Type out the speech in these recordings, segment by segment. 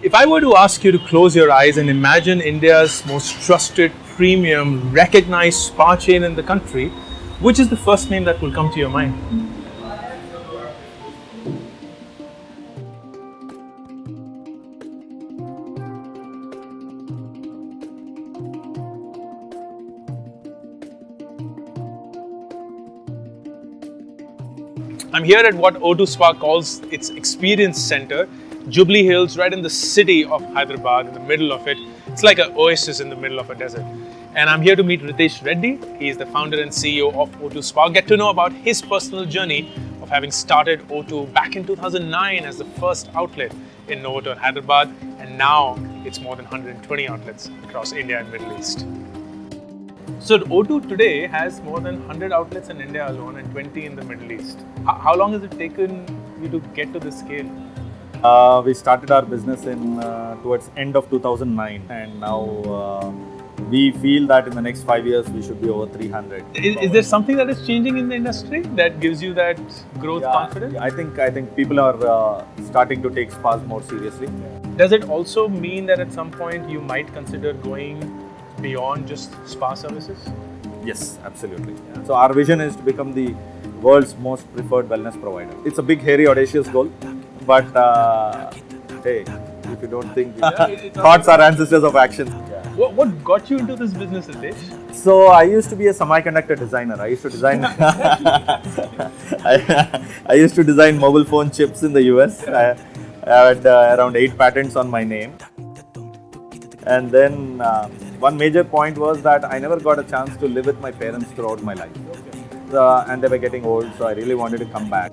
If I were to ask you to close your eyes and imagine India's most trusted, premium, recognized spa chain in the country, which is the first name that will come to your mind? I'm here at what O2 Spa calls its Experience Center, Jubilee Hills, right in the city of Hyderabad, in the middle of it. It's like an oasis in the middle of a desert. And I'm here to meet Ritesh Reddy. He is the founder and CEO of O2 Spa. Get to know about his personal journey of having started O2 back in 2009 as the first outlet in Novotel, Hyderabad. And now it's more than 120 outlets across India and Middle East. So O2 today has more than 100 outlets in India alone and 20 in the Middle East. How long has it taken you to get to this scale? We started our business in towards end of 2009, and now we feel that in the next 5 years we should be over 300. Is there something that is changing in the industry that gives you that growth confidence? I think people are starting to take spas more seriously. Does it also mean that at some point you might consider going beyond just spa services? Yes, absolutely. So our vision is to become the world's most preferred wellness provider. It's a big, hairy, audacious goal, but hey, if you don't think, thoughts are ancestors of action. What got you into this business, Ritesh? So I used to be a semiconductor designer. I used to design I used to design mobile phone chips in the US. I had around 8 patents on my name. And then one major point was that I never got a chance to live with my parents throughout my life. And they were getting old, so I really wanted to come back.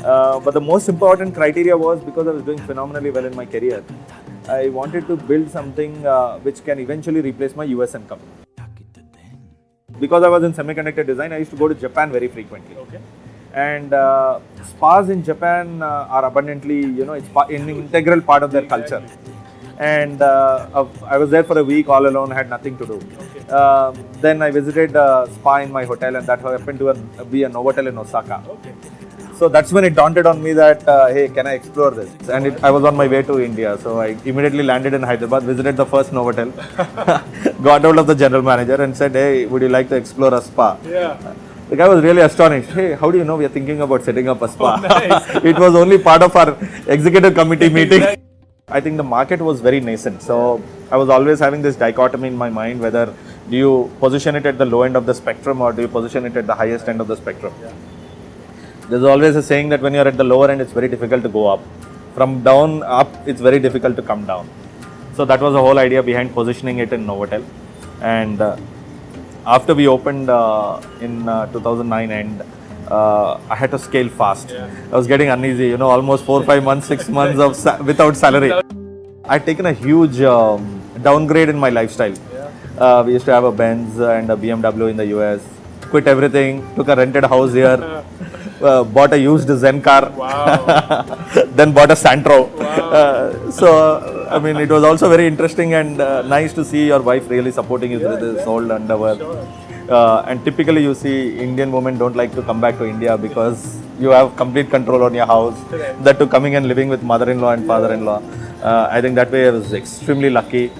But the most important criteria was, because I was doing phenomenally well in my career, I wanted to build something which can eventually replace my US income. Because I was in semiconductor design, I used to go to Japan very frequently. Okay. And spas in Japan are abundantly, it's an integral part of their culture. And I was there for a week all alone, had nothing to do. Okay. Then I visited a spa in my hotel, and that happened to be a Novotel in Osaka. Okay. So that's when it dawned on me that, hey, can I explore this? And I was on my way to India. So I immediately landed in Hyderabad, visited the first Novotel, got hold of the general manager and said, hey, would you like to explore a spa? Yeah. The guy was really astonished. Hey, how do you know we are thinking about setting up a spa? Oh, nice. It was only part of our executive committee meeting. I think the market was very nascent. So I was always having this dichotomy in my mind, whether do you position it at the low end of the spectrum or do you position it at the highest end of the spectrum? Yeah. There's always a saying that when you're at the lower end, it's very difficult to go up. From down up, it's very difficult to come down. So that was the whole idea behind positioning it in Novotel. And after we opened in 2009 and I had to scale fast. Yeah. I was getting uneasy, almost 4, 5 months, 6 months of without salary. I'd taken a huge downgrade in my lifestyle. Yeah. We used to have a Benz and a BMW in the US. Quit everything, took a rented house here, bought a used Zen car, Wow. then bought a Santro. Wow. I mean, it was also very interesting and nice to see your wife really supporting you through this whole endeavor. Sure. And typically you see Indian women don't like to come back to India because you have complete control on your house. Correct. That to coming and living with mother-in-law and father-in-law. I think that way I was extremely lucky.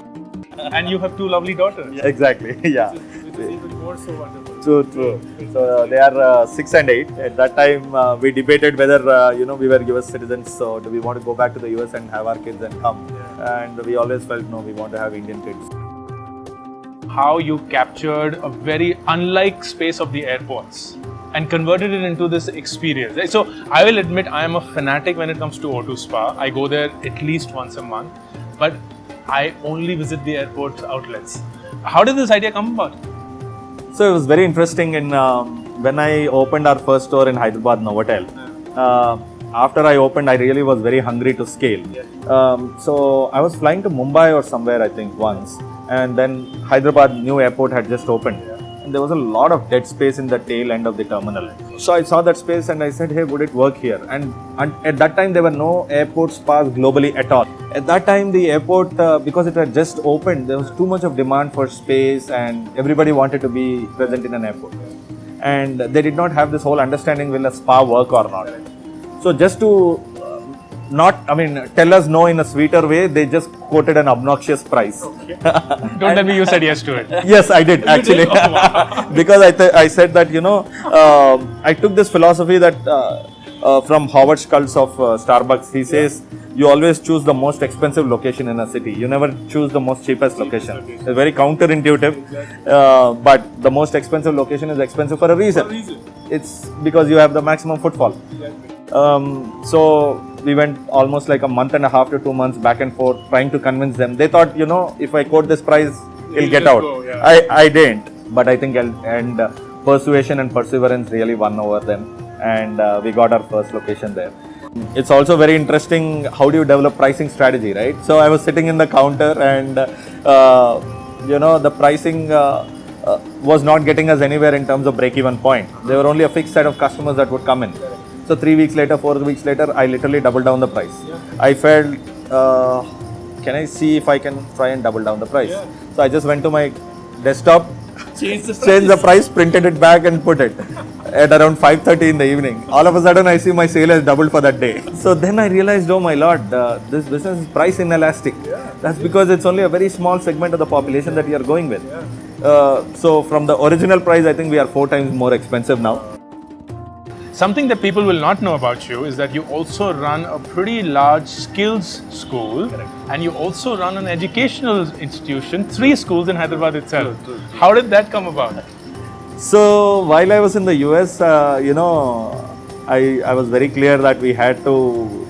And you have 2 lovely daughters. Exactly, yeah. Which is even more so wonderful. True. So they are 6 and 8. At that time, we debated whether we were US citizens. So do we want to go back to the US and have our kids and come? Yeah. And we always felt no, we want to have Indian kids. How you captured a very unlike space of the airports and converted it into this experience. So I will admit I am a fanatic when it comes to O2 Spa. I go there at least once a month, but I only visit the airport outlets. How did this idea come about? So it was very interesting when I opened our first store in Hyderabad Novotel. After I opened, I really was very hungry to scale. So I was flying to Mumbai or somewhere, I think, once. And then Hyderabad new airport had just opened. And there was a lot of dead space in the tail end of the terminal. So I saw that space and I said, hey, would it work here? And at that time, there were no airport spas globally at all. At that time, the airport, because it had just opened, there was too much of demand for space and everybody wanted to be present in an airport. And they did not have this whole understanding, will a spa work or not? So just to tell us no in a sweeter way. They just quoted an obnoxious price. Don't tell me you said yes to it. Yes, I did actually. Oh, wow. Because I said that, I took this philosophy that from Howard Schultz of Starbucks. He says, you always choose the most expensive location in a city. You never choose the most cheapest location. It's very counterintuitive, but the most expensive location is expensive for a reason. It's because you have the maximum footfall. So we went almost like a month and a half to 2 months back and forth trying to convince them. They thought, if I quote this price, it'll get out. I didn't, but I think persuasion and perseverance really won over them, and we got our first location there. It's also very interesting, how do you develop pricing strategy, right? So I was sitting in the counter and the pricing was not getting us anywhere in terms of break-even point. There were only a fixed set of customers that would come in. So 3 weeks later, 4 weeks later, I literally doubled down the price. I felt, can I see if I can try and double down the price? So I just went to my desktop, changed the price, printed it back and put it at around 5:30 in the evening. All of a sudden I see my sale has doubled for that day. So then I realized, oh my lord, this business is price inelastic. That's because it's only a very small segment of the population that you are going with. So from the original price, I think we are 4 times more expensive now. Something that people will not know about you is that you also run a pretty large skills school. Correct. And you also run an educational institution, 3 schools in Hyderabad itself. True. How did that come about? So while I was in the US, I was very clear that we had to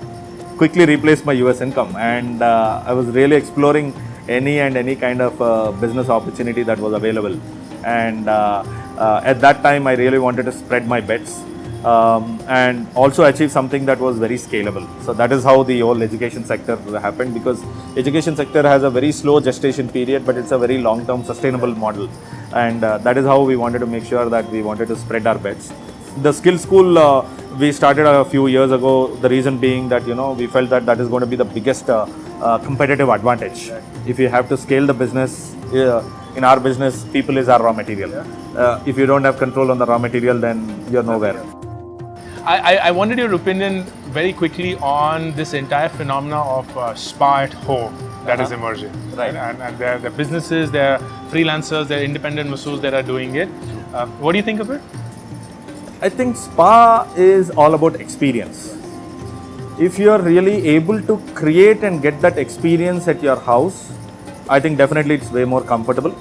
quickly replace my US income, and I was really exploring any kind of business opportunity that was available. And at that time, I really wanted to spread my bets. And also achieve something that was very scalable. So that is how the whole education sector happened, because education sector has a very slow gestation period, but it's a very long-term sustainable model. And that is how we wanted to make sure that we wanted to spread our bets. The skill school we started a few years ago. The reason being that we felt that is going to be the biggest competitive advantage. If you have to scale the business, in our business, people is our raw material. If you don't have control on the raw material, then you're nowhere. I wanted your opinion very quickly on this entire phenomena of spa at home that is emerging. Right. And there are businesses, there are freelancers, there are independent masseurs that are doing it. What do you think of it? I think spa is all about experience. If you are really able to create and get that experience at your house, I think definitely it's way more comfortable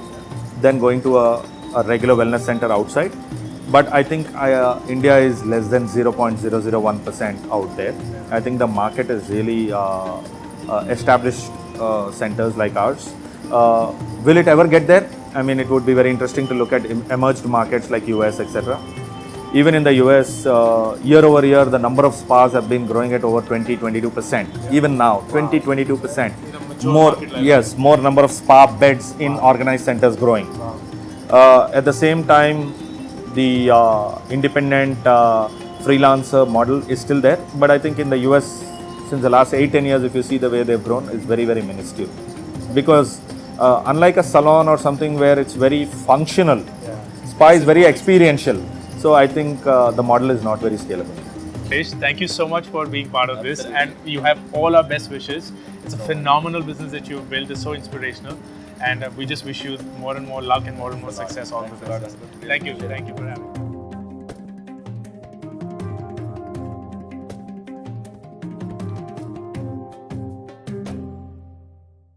than going to a regular wellness center outside. But I think India is less than 0.001% out there. I think the market is really established centers like ours. Will it ever get there? I mean, it would be very interesting to look at emerged markets like US, etc. Even in the US, year over year, the number of spas have been growing at over 20-22%. Even now, 20-22%. More number of spa beds in organized centers growing. At the same time, the independent freelancer model is still there, but I think in the US, since the last 8-10 years, if you see the way they've grown, it's very, very minuscule. Because unlike a salon or something where it's very functional, spa is very experiential. So I think the model is not very scalable. Ritesh, thank you so much for being part of this, and you have all our best wishes. It's a phenomenal business that you've built. It's so inspirational. And we just wish you more and more luck and more success all the time. Thank you for having me.